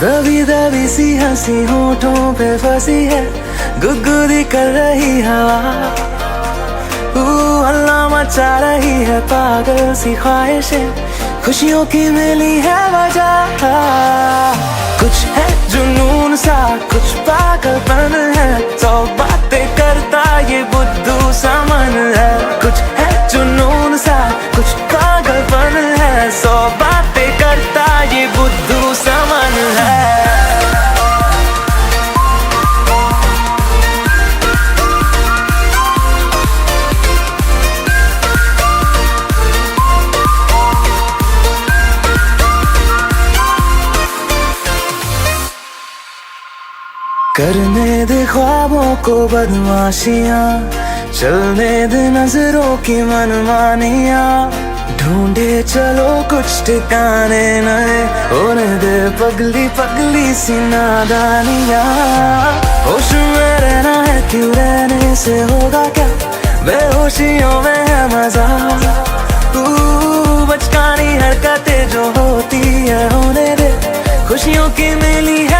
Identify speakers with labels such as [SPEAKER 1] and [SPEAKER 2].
[SPEAKER 1] दबी दबी सी हंसी होठों पे फंसी है, गुदगुदी कर रही हवा। हल्ला मचा रही है पागल सी ख्वाहिशें, खुशियों की मिली है वजह। कुछ है जुनून सा, कुछ पागलपन है, 100 बातें करता ये बुद्धू सा मन है। कुछ है जुनून सा, कुछ पागलपन है, 100 बातें करता ये बुद्धू सा मन है। करने दे ख्वाबों को बदमाशियां, चलने दे नजरों की मनमानियां, ढूंढे चलो कुछ ठिकाने नए, होने दे पगली पगली सी नादानियां। होश में रहना है, क्यों रहने से होगा क्या, बेहोशियों में है मजा। बचकानी हरकतें जो होती है होने दे, खुशियों की मिली है